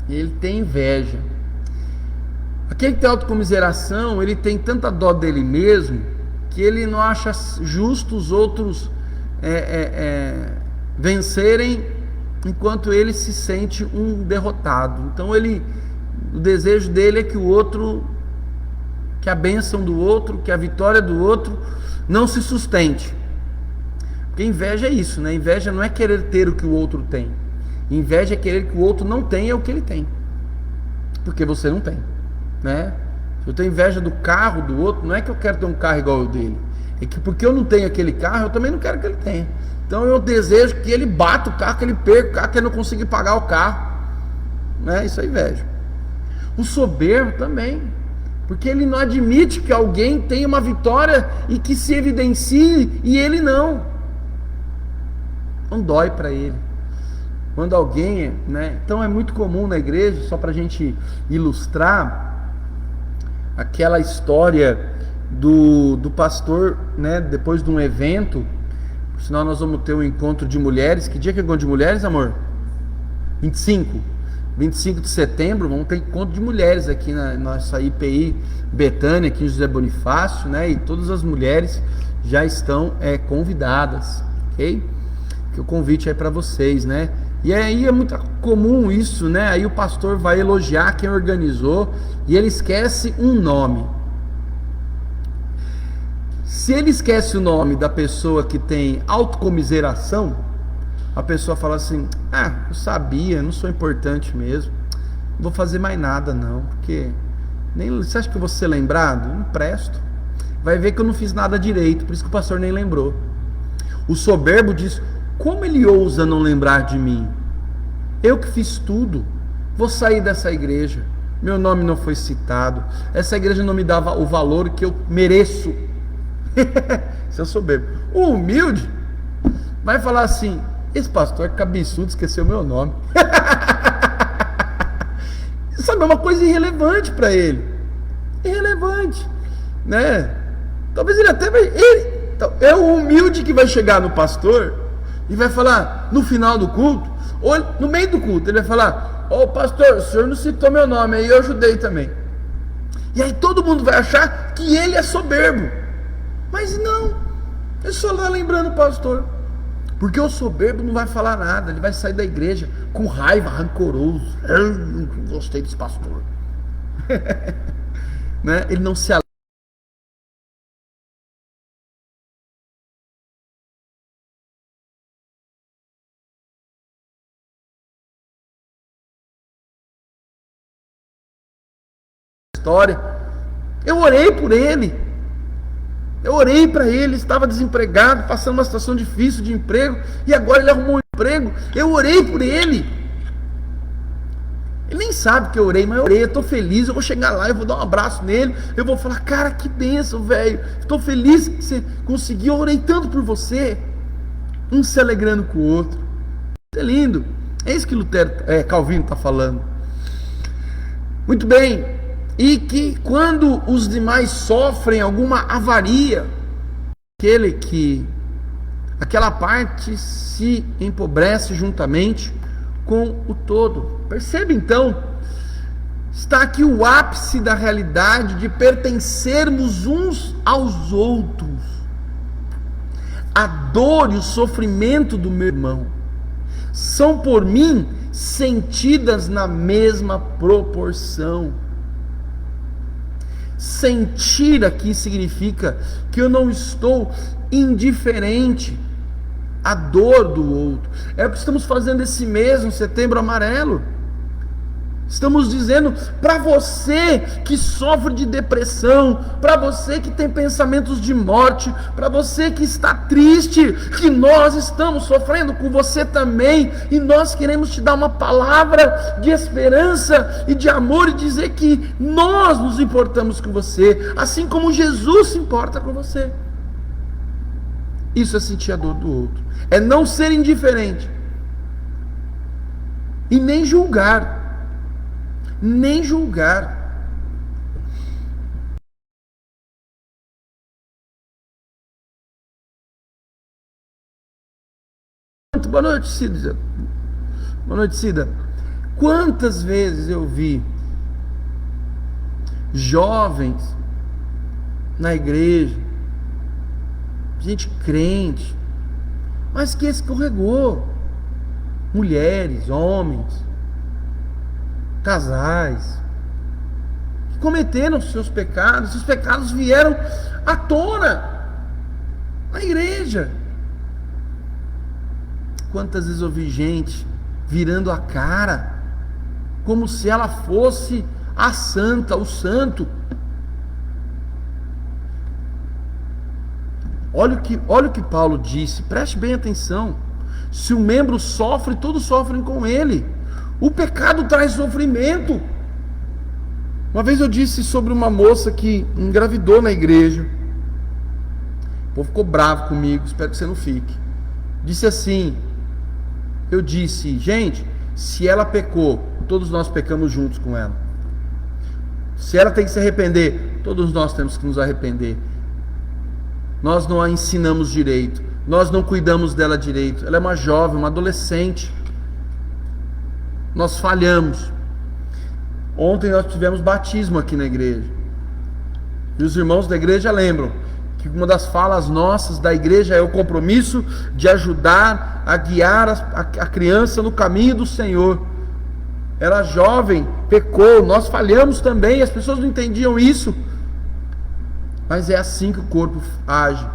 ele tem inveja. Aquele que tem autocomiseração, ele tem tanta dó dele mesmo, que ele não acha justo os outros vencerem, enquanto ele se sente um derrotado. Então o desejo dele é que o outro, que a bênção do outro, que a vitória do outro não se sustente. Porque inveja é isso, né? Inveja não é querer ter o que o outro tem. Inveja é querer que o outro não tenha o que ele tem, porque você não tem, né? Se eu tenho inveja do carro do outro, não é que eu quero ter um carro igual ao dele, é que porque eu não tenho aquele carro, eu também não quero que ele tenha. Então eu desejo que ele bata o carro, que ele perca o carro, que ele não consiga pagar o carro, né? Isso é inveja. O soberbo também, porque ele não admite que alguém tenha uma vitória e que se evidencie e ele não. Não dói para ele. Quando alguém, né? Então é muito comum na igreja, só para a gente ilustrar, aquela história do pastor, né? Depois de um evento, senão nós vamos ter um encontro de mulheres. Que dia que é o encontro de mulheres, amor? 25 de setembro, vamos ter encontro de mulheres aqui na nossa IPI Betânia, aqui em José Bonifácio, né? E todas as mulheres já estão convidadas, ok? Que o convite é para vocês, né? E aí é muito comum isso, né? Aí o pastor vai elogiar quem organizou e ele esquece um nome. Se ele esquece o nome da pessoa que tem autocomiseração, a pessoa fala assim: eu sabia, não sou importante mesmo, não vou fazer mais nada não, porque você acha que eu vou ser lembrado? Não presto. Vai ver que eu não fiz nada direito, por isso que o pastor nem lembrou. O soberbo diz: como ele ousa não lembrar de mim? Eu que fiz tudo. Vou sair dessa igreja, meu nome não foi citado, essa igreja não me dava o valor que eu mereço. Isso é soberbo. O humilde vai falar assim: esse pastor é cabeçudo, esqueceu meu nome. Sabe, é uma coisa irrelevante para ele. Irrelevante, né? Talvez ele até vai... é o humilde que vai chegar no pastor e vai falar no final do culto, ou no meio do culto, ele vai falar: pastor, o senhor não citou meu nome, aí eu ajudei também. E aí todo mundo vai achar que ele é soberbo. Mas não, ele só está lembrando o pastor. Porque o soberbo não vai falar nada, ele vai sair da igreja com raiva, rancoroso. Não gostei desse pastor. Né? Ele não se alegra. História. Eu orei por ele. Eu orei para ele, estava desempregado, passando uma situação difícil de emprego, e agora ele arrumou um emprego. Eu orei por ele. Ele nem sabe que eu orei, mas eu orei, eu estou feliz, eu vou chegar lá, eu vou dar um abraço nele, eu vou falar: cara, que bênção, velho, estou feliz que você conseguiu, eu orei tanto por você. Um se alegrando com o outro. Isso é lindo. É isso que Calvino está falando. Muito bem. E que quando os demais sofrem alguma avaria, aquela parte se empobrece juntamente com o todo. Percebe então, está aqui o ápice da realidade de pertencermos uns aos outros. A dor e o sofrimento do meu irmão são por mim sentidas na mesma proporção. Sentir aqui significa que eu não estou indiferente à dor do outro. É o que estamos fazendo esse mês, no Setembro Amarelo. Estamos dizendo para você que sofre de depressão, para você que tem pensamentos de morte, para você que está triste, que nós estamos sofrendo com você também, e nós queremos te dar uma palavra de esperança e de amor e dizer que nós nos importamos com você, assim como Jesus se importa com você. Isso é sentir a dor do outro, é não ser indiferente e nem julgar. Nem julgar. Boa noite, Cida. Boa noite, Cida. Quantas vezes eu vi jovens na igreja, gente crente, mas que escorregou, mulheres, homens, casais, que cometeram seus pecados vieram à tona na igreja. Quantas vezes eu vi gente virando a cara, como se ela fosse a santa, o santo. Olha o que Paulo disse, preste bem atenção. Se um membro sofre, todos sofrem com ele. O pecado traz sofrimento. Uma vez eu disse sobre uma moça que engravidou na igreja. O povo ficou bravo comigo, espero que você não fique. Disse assim, eu disse, gente, se ela pecou, todos nós pecamos juntos com ela. Se ela tem que se arrepender, todos nós temos que nos arrepender. Nós não a ensinamos direito, nós não cuidamos dela direito. Ela é uma jovem, uma adolescente. Nós falhamos. Ontem nós tivemos batismo aqui na igreja. E os irmãos da igreja lembram que uma das falas nossas da igreja é o compromisso de ajudar a guiar a criança no caminho do Senhor. Era jovem, pecou, nós falhamos também, as pessoas não entendiam isso. Mas é assim que o corpo age.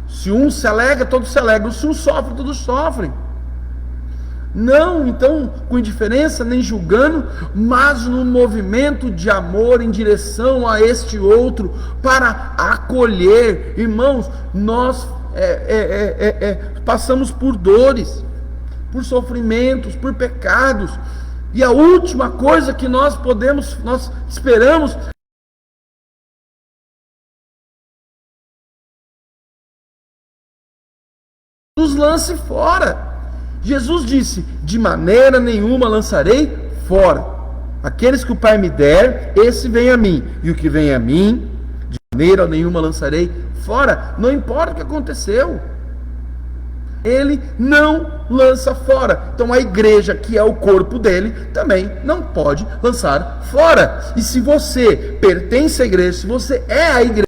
Se um se alegra, todos se alegram. Se um sofre, todos sofrem. Não, então, com indiferença, nem julgando, mas no movimento de amor em direção a este outro, para acolher. Irmãos, nós passamos por dores, por sofrimentos, por pecados, e a última coisa que nós esperamos, nos lance fora. Jesus disse, de maneira nenhuma lançarei fora. Aqueles que o Pai me der, esse vem a mim. E o que vem a mim, de maneira nenhuma lançarei fora. Não importa o que aconteceu. Ele não lança fora. Então a igreja, que é o corpo dele, também não pode lançar fora. E se você pertence à igreja, se você é a igreja,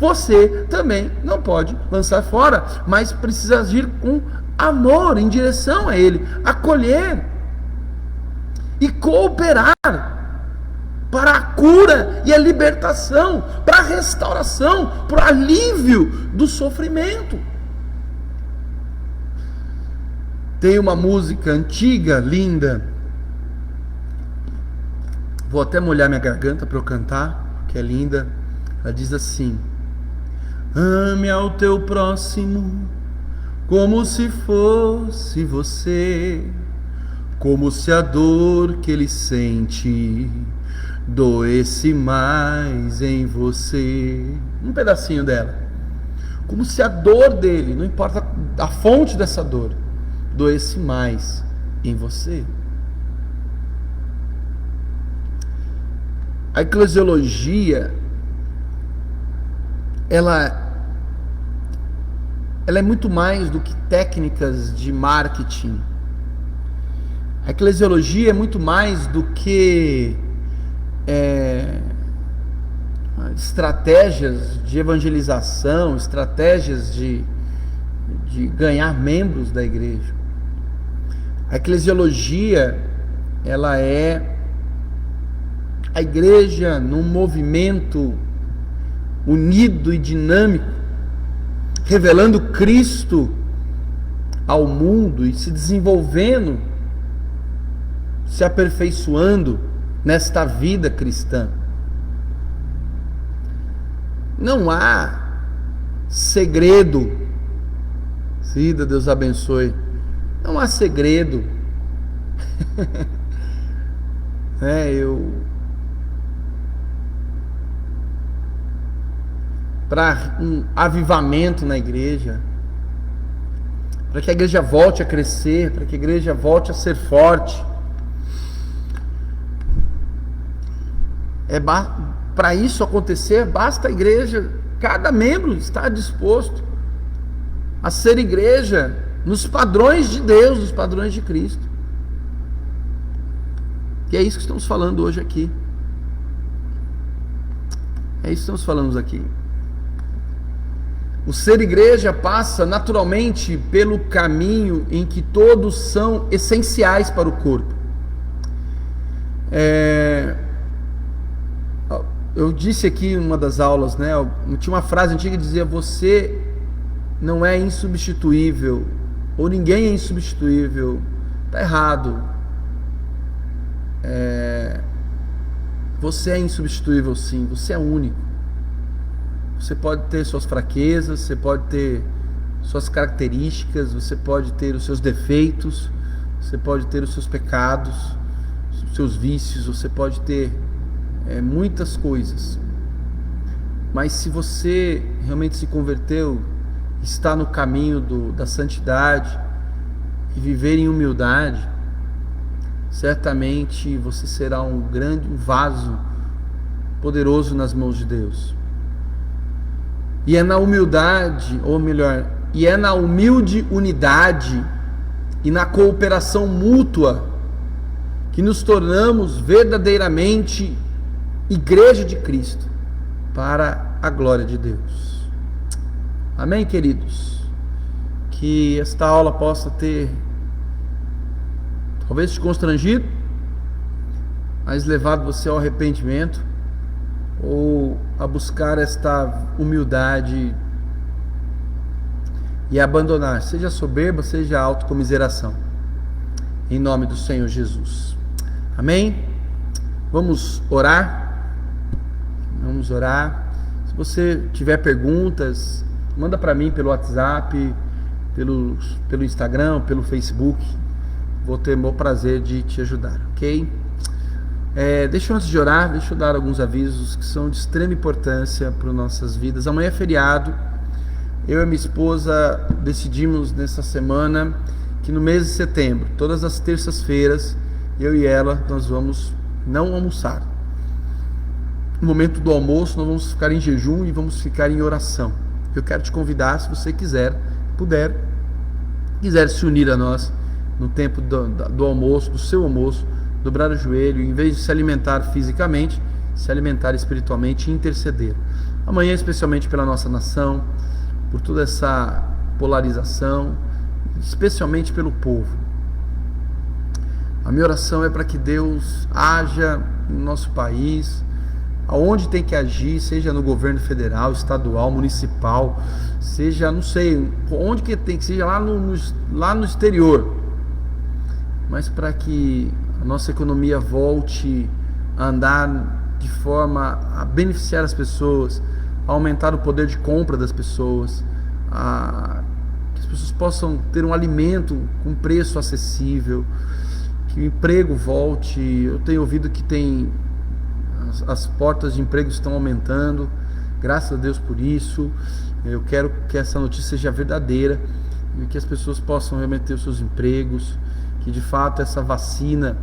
você também não pode lançar fora. Mas precisa agir com amor em direção a ele, acolher e cooperar para a cura e a libertação, para a restauração, para o alívio do sofrimento. Tem uma música antiga, linda, vou até molhar minha garganta para eu cantar, que é linda. Ela diz assim: ame ao teu próximo como se fosse você, como se a dor que ele sente doesse mais em você. Um pedacinho dela. Como se a dor dele, não importa a fonte dessa dor, doesse mais em você. A eclesiologia, ela é muito mais do que técnicas de marketing. A eclesiologia é muito mais do que estratégias de evangelização, estratégias de ganhar membros da igreja. A eclesiologia, ela é a igreja num movimento unido e dinâmico, revelando Cristo ao mundo e se desenvolvendo, se aperfeiçoando nesta vida cristã. Não há segredo, Cida, Deus abençoe, não há segredo. Para um avivamento na igreja, para que a igreja volte a crescer, para que a igreja volte a ser forte, para isso acontecer, basta a igreja, cada membro estar disposto a ser igreja nos padrões de Deus, nos padrões de Cristo. E é isso que estamos falando hoje aqui. É isso que estamos falando aqui. O ser igreja passa naturalmente pelo caminho em que todos são essenciais para o corpo. Eu disse aqui em uma das aulas, né? Tinha uma frase antiga que dizia: você não é insubstituível, ou ninguém é insubstituível. Está errado. Você é insubstituível, sim. Você é único. Você pode ter suas fraquezas, você pode ter suas características, você pode ter os seus defeitos, você pode ter os seus pecados, os seus vícios, você pode ter muitas coisas. Mas se você realmente se converteu, está no caminho da santidade e viver em humildade, certamente você será um vaso poderoso nas mãos de Deus. E é na humildade, ou melhor, e é na humilde unidade e na cooperação mútua que nos tornamos verdadeiramente igreja de Cristo, para a glória de Deus. Amém, queridos? Que esta aula possa ter talvez te constrangido, mas levado você ao arrependimento, ou a buscar esta humildade e abandonar, seja a soberba, seja a autocomiseração, em nome do Senhor Jesus. Amém? Vamos orar. Vamos orar. Se você tiver perguntas, manda para mim pelo WhatsApp, pelo Instagram, pelo Facebook. Vou ter o maior prazer de te ajudar, ok? Antes de orar, deixa eu dar alguns avisos que são de extrema importância para nossas vidas. Amanhã é feriado. Eu e minha esposa decidimos nessa semana que no mês de setembro, todas as terças-feiras, eu e ela, nós vamos não almoçar. No momento do almoço, nós vamos ficar em jejum e vamos ficar em oração. Eu quero te convidar, se você quiser se unir a nós no tempo do almoço, do seu almoço, dobrar o joelho, em vez de se alimentar fisicamente, se alimentar espiritualmente e interceder. Amanhã, especialmente pela nossa nação, por toda essa polarização, especialmente pelo povo. A minha oração é para que Deus haja no nosso país, aonde tem que agir, seja no governo federal, estadual, municipal, seja, não sei, onde que tem que seja, lá no exterior, mas para que a nossa economia volte a andar de forma a beneficiar as pessoas, a aumentar o poder de compra das pessoas, que as pessoas possam ter um alimento com preço acessível, que o emprego volte. Eu tenho ouvido que as portas de emprego estão aumentando, graças a Deus por isso. Eu quero que essa notícia seja verdadeira e que as pessoas possam realmente ter os seus empregos, que de fato essa vacina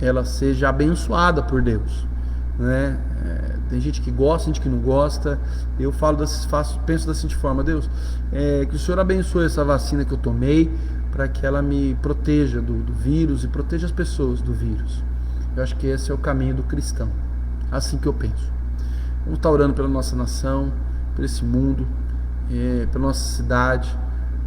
ela seja abençoada por Deus, né? Tem gente que gosta, gente que não gosta. Eu penso da seguinte forma: Deus, que o Senhor abençoe essa vacina que eu tomei, para que ela me proteja do vírus e proteja as pessoas do vírus. Eu acho que esse é o caminho do cristão, assim que eu penso. Vamos estar orando pela nossa nação, por esse mundo, pela nossa cidade,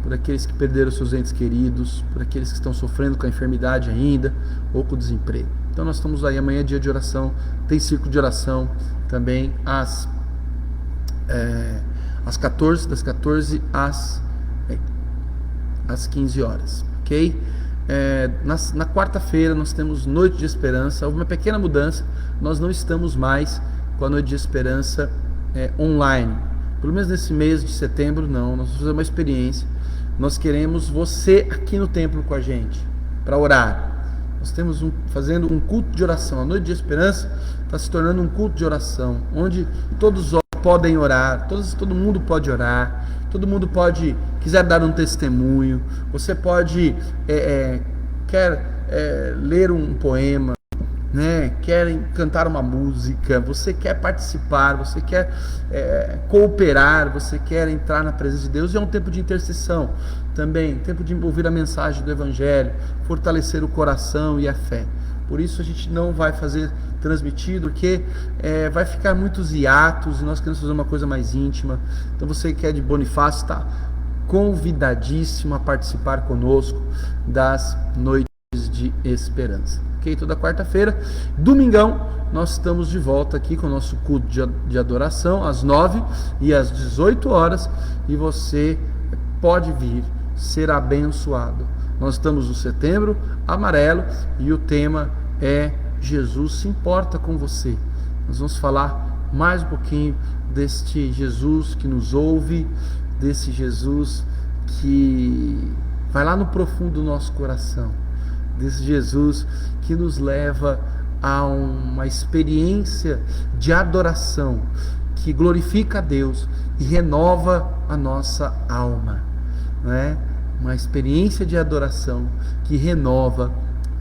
por aqueles que perderam seus entes queridos, por aqueles que estão sofrendo com a enfermidade ainda, ou com o desemprego. Então nós estamos aí, amanhã é dia de oração, tem círculo de oração também às 14, das 14 às 15 horas, ok? Na quarta-feira nós temos Noite de Esperança. Houve uma pequena mudança, nós não estamos mais com a Noite de Esperança online, pelo menos nesse mês de setembro não. Nós vamos fazer uma experiência, nós queremos você aqui no templo com a gente, para orar. Nós estamos fazendo um culto de oração. A Noite de Esperança está se tornando um culto de oração, onde todos podem orar, todo mundo pode orar, todo mundo pode, quiser dar um testemunho, você pode, quer ler um poema, né? Quer cantar uma música, você quer participar, você quer cooperar, você quer entrar na presença de Deus. E é um tempo de intercessão também, tempo de ouvir a mensagem do Evangelho, fortalecer o coração e a fé. Por isso a gente não vai fazer transmitido, porque vai ficar muitos hiatos e nós queremos fazer uma coisa mais íntima. Então você que é de Bonifácio está convidadíssimo a participar conosco das Noites de Esperança. Ok? Toda quarta-feira, domingão, nós estamos de volta aqui com o nosso culto de adoração às 9 e às 18 horas, e você pode vir ser abençoado. Nós estamos no Setembro Amarelo e o tema é Jesus se importa com você. Nós vamos falar mais um pouquinho deste Jesus que nos ouve, desse Jesus que vai lá no profundo do nosso coração, desse Jesus que nos leva a uma experiência de adoração que glorifica a Deus e renova a nossa alma, não é? Uma experiência de adoração que renova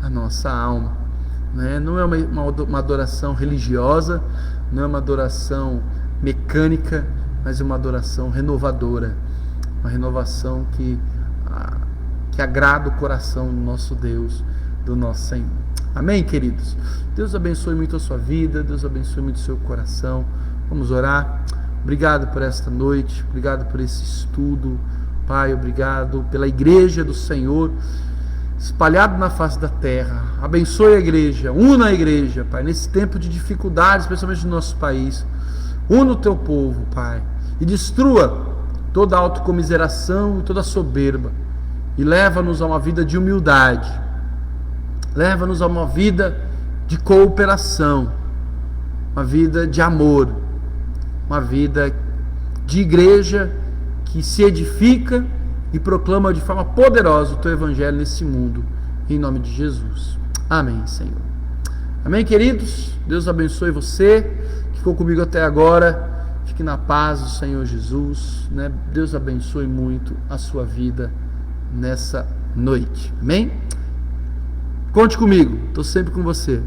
a nossa alma, né? Não é uma adoração religiosa, não é uma adoração mecânica, mas é uma adoração renovadora, uma renovação que agrada o coração do nosso Deus, do nosso Senhor. Amém, queridos? Deus abençoe muito a sua vida, Deus abençoe muito o seu coração. Vamos orar. Obrigado por esta noite, obrigado por esse estudo, Pai, obrigado pela igreja do Senhor espalhada na face da terra. Abençoe a igreja, una a igreja, Pai, nesse tempo de dificuldades, especialmente no nosso país. Una o teu povo, Pai, e destrua toda a autocomiseração e toda a soberba, e leva-nos a uma vida de humildade, leva-nos a uma vida de cooperação, uma vida de amor, uma vida de igreja que se edifica e proclama de forma poderosa o teu evangelho nesse mundo, em nome de Jesus. Amém, Senhor. Amém, queridos? Deus abençoe você que ficou comigo até agora. Fique na paz do Senhor Jesus, né? Deus abençoe muito a sua vida nessa noite. Amém? Conte comigo, estou sempre com você.